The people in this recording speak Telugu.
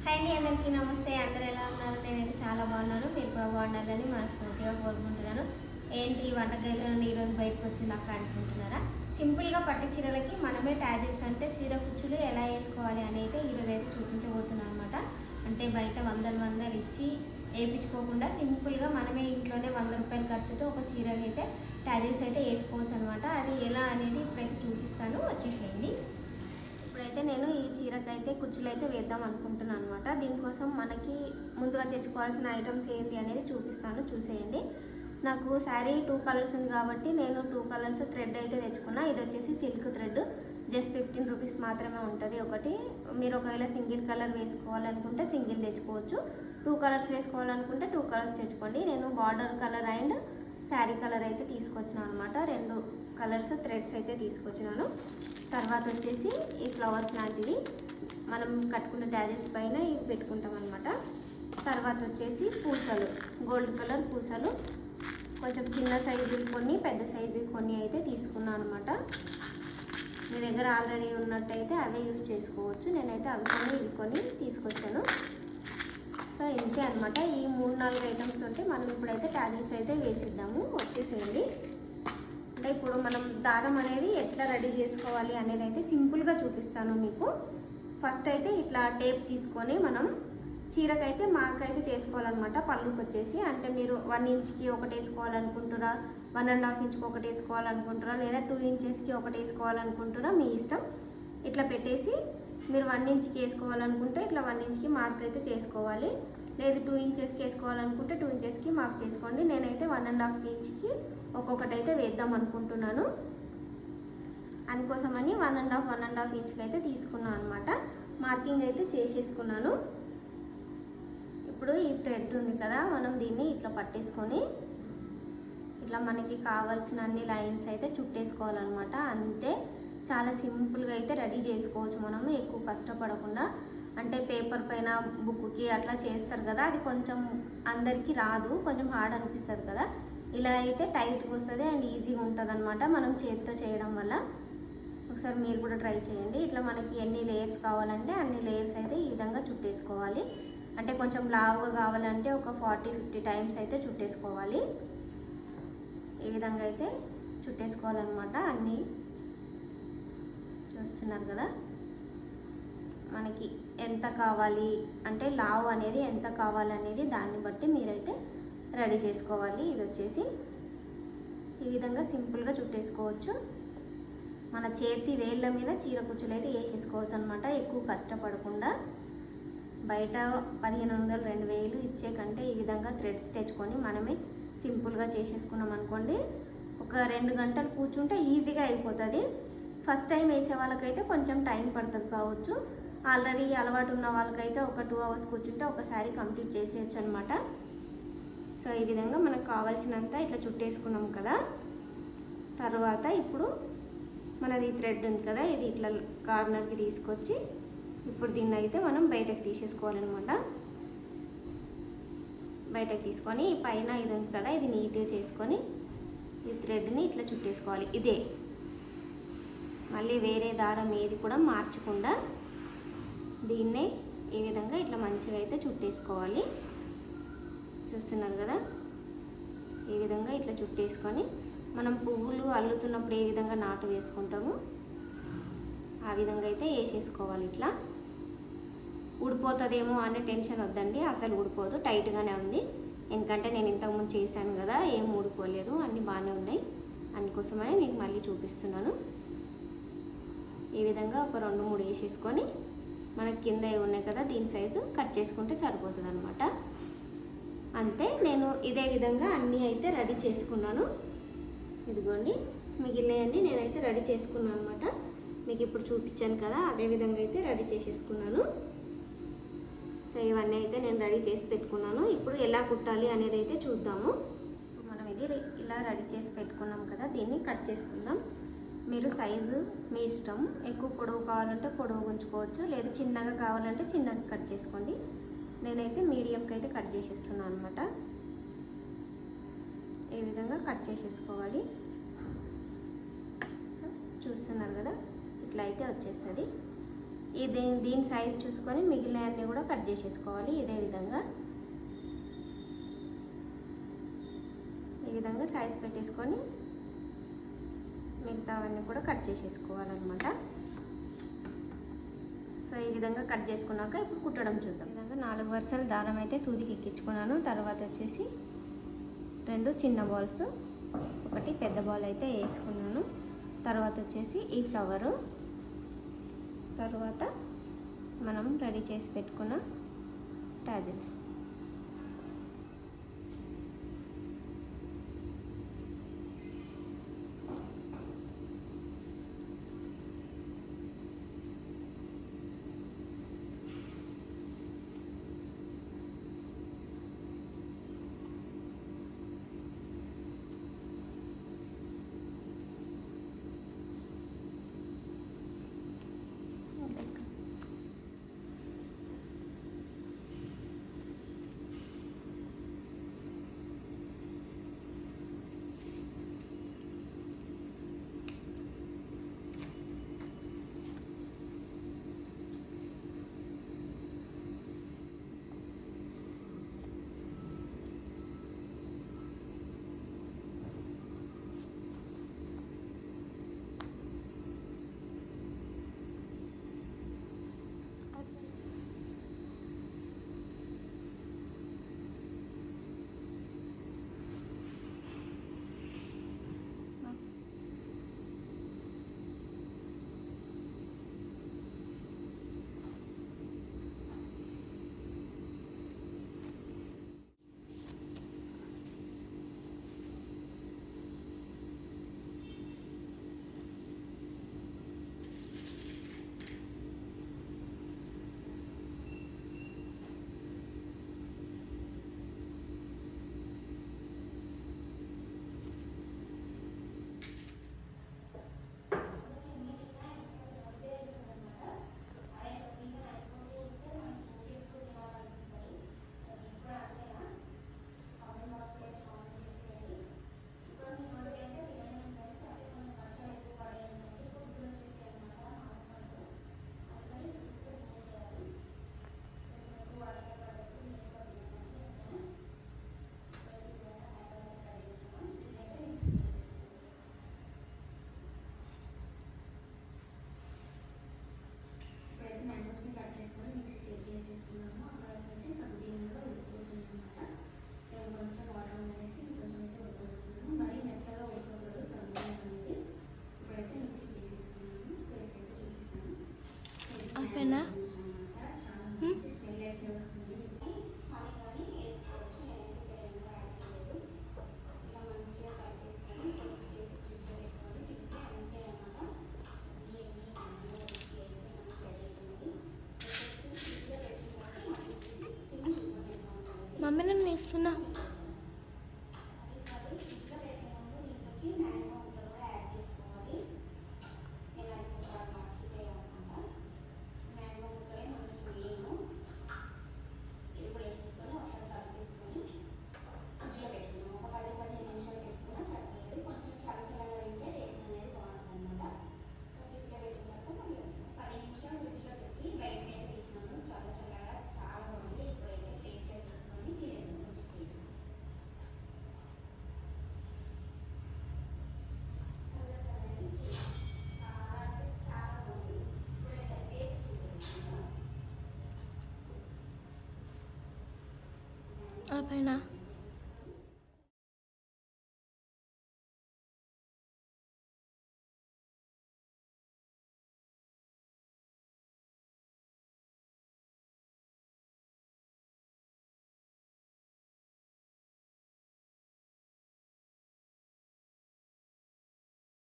హాయ్ అండి, అందరికీ నమస్తే. అందరూ ఎలా ఉన్నారు? నేనైతే చాలా బాగున్నాను. మీరు కూడా బాగున్నారని మనస్ఫూర్తిగా కోరుకుంటున్నాను. ఏంటి ఈ వంటగదిలో నుండి ఈరోజు బయటకు వచ్చింది అక్క అనుకుంటున్నారా? సింపుల్గా పట్టు చీరలకి మనమే ట్యాజిల్స్ అంటే చీర కుచ్చులు ఎలా వేసుకోవాలి అని అయితే ఈరోజు అయితే చూపించబోతున్నాను అనమాట. అంటే బయట వందలు ఇచ్చి వేయించుకోకుండా సింపుల్గా మనమే ఇంట్లోనే 100 రూపాయల ఖర్చుతో ఒక చీరకి అయితే ట్యాజిల్స్ అయితే వేసుకోవచ్చు అనమాట. అది ఎలా అనేది ఇప్పుడైతే చూపిస్తాను, వచ్చేసేయండి. ఇప్పుడైతే నేను ఈ చీరకైతే కుచ్చులు అయితే వేద్దాం అనుకుంటున్నాను అనమాట. దీనికోసం మనకి ముందుగా తెచ్చుకోవాల్సిన ఐటమ్స్ ఏంటి అనేది చూపిస్తాను, చూసేయండి. నాకు శారీ 2 కలర్స్ ఉంది కాబట్టి నేను 2 కలర్స్ థ్రెడ్ అయితే తెచ్చుకున్నా. ఇది వచ్చేసి సిల్క్ థ్రెడ్, జస్ట్ 15 రూపీస్ మాత్రమే ఉంటుంది ఒకటి. మీరు ఒకవేళ సింగిల్ కలర్ వేసుకోవాలనుకుంటే సింగిల్ తెచ్చుకోవచ్చు, 2 కలర్స్ వేసుకోవాలనుకుంటే 2 కలర్స్ తెచ్చుకోండి. నేను border colour and sari colour అయితే తీసుకొచ్చినాను అనమాట. 2 కలర్స్ థ్రెడ్స్ అయితే తీసుకొచ్చినాను. తర్వాత వచ్చేసి ఈ ఫ్లవర్స్ లాంటివి మనం కట్టుకున్న ట్యాజిల్స్ పైన ఇవి పెట్టుకుంటాం అనమాట. తర్వాత వచ్చేసి పూసలు, గోల్డ్ కలర్ పూసలు, కొంచెం చిన్న సైజు కొన్ని, పెద్ద సైజు కొన్ని అయితే తీసుకున్నాను అనమాట. మీ దగ్గర ఆల్రెడీ ఉన్నట్టయితే అవే యూజ్ చేసుకోవచ్చు. నేనైతే అవి కొన్ని ఇవి కొన్ని తీసుకొచ్చాను. సో ఇంతే అనమాట. ఈ 3-4 ఐటమ్స్ ఉంటే మనం ఇప్పుడైతే ట్యాజిల్స్ అయితే వేసిద్దాము, వచ్చేసేయండి. అంటే ఇప్పుడు మనం దారం అనేది ఎట్లా రెడీ చేసుకోవాలి అనేది అయితే సింపుల్గా చూపిస్తాను మీకు. ఫస్ట్ అయితే ఇట్లా టేప్ తీసుకొని మనం చీరకైతే మార్క్ అయితే చేసుకోవాలన్నమాట. పళ్ళుకి వచ్చేసి అంటే మీరు 1 ఇంచ్కి ఒకటి వేసుకోవాలనుకుంటారా, 1.5 ఇంచ్కి ఒకటి వేసుకోవాలనుకుంటారా, లేదా 2 ఇంచెస్కి ఒకటి వేసుకోవాలనుకుంటారా, మీ ఇష్టం. ఇట్లా పెట్టేసి మీరు 1 ఇంచ్కి వేసుకోవాలనుకుంటే ఇట్లా 1 ఇంచ్కి మార్క్ అయితే చేసుకోవాలి. లేదు 2 ఇంచెస్కి వేసుకోవాలనుకుంటే 2 ఇంచెస్కి మార్క్ చేసుకోండి. నేనైతే 1.5 ఇంచ్కి ఒక్కొక్కటి అయితే వేద్దాం అనుకుంటున్నాను. అందుకోసమని 1.5 ఇంచ్కి అయితే తీసుకున్నాను అనమాట. మార్కింగ్ అయితే చేసేసుకున్నాను. ఇప్పుడు ఈ థ్రెడ్ ఉంది కదా, మనం దీన్ని ఇట్లా పట్టేసుకొని ఇట్లా మనకి కావాల్సిన అన్ని లైన్స్ అయితే చుట్టేసుకోవాలన్నమాట. అంతే, చాలా సింపుల్గా అయితే రెడీ చేసుకోవచ్చు మనము, ఎక్కువ కష్టపడకుండా. అంటే పేపర్ పైన బుక్కి అట్లా చేస్తారు కదా, అది కొంచెం అందరికీ రాదు, కొంచెం హార్డ్ అనిపిస్తుంది కదా. ఇలా అయితే టైట్గా వస్తుంది అండ్ ఈజీగా ఉంటుంది అనమాట మనం చేతితో చేయడం వల్ల. ఒకసారి మీరు కూడా ట్రై చేయండి. ఇట్లా మనకి ఎన్ని లేయర్స్ కావాలంటే అన్ని లేయర్స్ అయితే ఈ విధంగా చుట్టేసుకోవాలి. అంటే కొంచెం లావుగా కావాలంటే ఒక 40-50 టైమ్స్ అయితే చుట్టేసుకోవాలి. ఈ విధంగా అయితే చుట్టేసుకోవాలన్నమాట. అన్నీ చూస్తున్నారు కదా. మనకి ఎంత కావాలి అంటే లావు అనేది ఎంత కావాలనేది దాన్ని బట్టి మీరైతే రెడీ చేసుకోవాలి. ఇది వచ్చేసి ఈ విధంగా సింపుల్గా చుట్టేసుకోవచ్చు. మన చేతి వేళ్ళ మీద చీర కుచ్చులు అయితే వేసేసుకోవచ్చు అనమాట, ఎక్కువ కష్టపడకుండా. బయట 1500-2000 ఇచ్చే కంటే ఈ విధంగా థ్రెడ్స్ తెచ్చుకొని మనమే సింపుల్గా చేసేసుకున్నాం అనుకోండి, ఒక 2 గంటలు కూర్చుంటే ఈజీగా అయిపోతుంది. ఫస్ట్ టైం వేసే వాళ్ళకైతే కొంచెం టైం పడుతుంది కావచ్చు. ఆల్రెడీ అలవాటు ఉన్న వాళ్ళకైతే ఒక 2 అవర్స్ కూర్చుంటే ఒకసారి కంప్లీట్ చేసేయచ్చు అనమాట. సో ఈ విధంగా మనకు కావాల్సినంత ఇట్లా చుట్టేసుకున్నాం కదా. తర్వాత ఇప్పుడు మనది థ్రెడ్ ఉంది కదా, ఇది ఇట్లా కార్నర్కి తీసుకొచ్చి ఇప్పుడు దీన్ని అయితే మనం బయటకు తీసేసుకోవాలన్నమాట. బయటకు తీసుకొని ఈ పైన ఇది ఉంది కదా, ఇది నీట్గా చేసుకొని ఈ థ్రెడ్ని ఇట్లా చుట్టేసుకోవాలి. ఇదే, మళ్ళీ వేరే దారం ఏది కూడా మార్చకుండా దీన్నే ఈ విధంగా ఇట్లా మంచిగా అయితే చుట్టేసుకోవాలి. చూస్తున్నారు కదా, ఈ విధంగా ఇట్లా చుట్టేసుకొని మనం పువ్వులు అల్లుతున్నప్పుడు ఏ విధంగా నాటు వేసుకుంటామో ఆ విధంగా అయితే వేసేసుకోవాలి. ఇట్లా ఊడిపోతుందేమో అనే టెన్షన్ వద్దండి, అసలు ఊడిపోదు, టైట్గానే ఉంది. ఎందుకంటే నేను ఇంతకుముందు చేశాను కదా, ఏం ఊడిపోలేదు, అన్నీ బాగానే ఉన్నాయి. అందుకోసమనే మీకు మళ్ళీ చూపిస్తున్నాను. ఈ విధంగా ఒక 2-3 వేసేసుకొని మనకి కింద ఉన్నాయి కదా, దీని సైజు కట్ చేసుకుంటే సరిపోతుంది అనమాట. అంతే, నేను ఇదే విధంగా అన్నీ అయితే రెడీ చేసుకున్నాను. ఇదిగోండి, మిగిలినవన్నీ నేనైతే రెడీ చేసుకున్నాను అనమాట. మీకు ఇప్పుడు చూపించాను కదా, అదే విధంగా అయితే రెడీ చేసేసుకున్నాను. సో ఇవన్నీ అయితే నేను రెడీ చేసి పెట్టుకున్నాను. ఇప్పుడు ఎలా కుట్టాలి అనేది అయితే చూద్దాము. మనం ఇది ఇలా రెడీ చేసి పెట్టుకున్నాం కదా, దీన్ని కట్ చేసుకుందాం. మీరు సైజు మీ ఇష్టం, ఎక్కువ పొడవు కావాలంటే పొడవు ఉంచుకోవచ్చు, లేదు చిన్నగా కావాలంటే చిన్నగా కట్ చేసుకోండి. నేనైతే మీడియంకి అయితే కట్ చేసేస్తున్నాను అనమాట. ఈ విధంగా కట్ చేసేసుకోవాలి. సో చూస్తున్నారు కదా, ఇట్లా అయితే వచ్చేస్తుంది. దీని సైజ్ చూసుకొని మిగిలినవన్నీ కూడా కట్ చేసేసుకోవాలి. ఇదే విధంగా ఈ విధంగా సైజ్ పెట్టేసుకొని మిగతావన్నీ కూడా కట్ చేసేసుకోవాలన్నమాట. సో ఈ విధంగా కట్ చేసుకున్నాక ఇప్పుడు కుట్టడం చూద్దాం. ఈ విధంగా 4 వరుసలు దారం అయితే సూదికి ఎక్కించుకున్నాను. తర్వాత వచ్చేసి 2 చిన్న బాల్స్, ఒకటి పెద్ద బాల్ అయితే వేసుకున్నాను. తర్వాత వచ్చేసి ఈ ఫ్లవరు, తర్వాత మనం రెడీ చేసి పెట్టుకున్న టాజిల్స్. మ్యాంగోస్ని కట్ చేసుకొని మిక్సీ షేక్ చేసేసుకున్నాము. అక్కడైతే సగ్గుబియ్యంలో ఉడికిపోతుంది అనమాట. సో కొంచెం వాటర్ అనేసి కొంచెం అయితే ఉడకబెడుతున్నాము. మరీ మెత్తగా ఉడకకూడదు సగ్గుబియ్యం అనేది. ఇప్పుడైతే మిక్సీ చేసేసుకున్నాము. పేస్ట్ అయితే చూపిస్తాను. చాలా మంచి స్మెల్ అయితే వస్తుంది. హనీ కానీ వేసుకోవచ్చు. నేనైతే ఇక్కడ ఏం కూడా యాడ్ చేయలేదు. ఇలా మంచిగా కలిపేసుకొని కొద్దిసేపు ఫ్రిడ్జ్లో పెట్టుకొని తింటే అంతే అన్నమాట. మమ్మీ నన్ను ఇస్తున్నా. చాలా చల్లగా చాలా బాగుంది. ఇప్పుడైతే ప్లేట్లో తీసుకొని తినేద్దాం వచ్చేసేపు. చాలా చల్లగా చాలా అంటే చాలా బాగుంది. ఇప్పుడైతే టేస్ట్ చూపిస్తున్నాను. ఆ పైన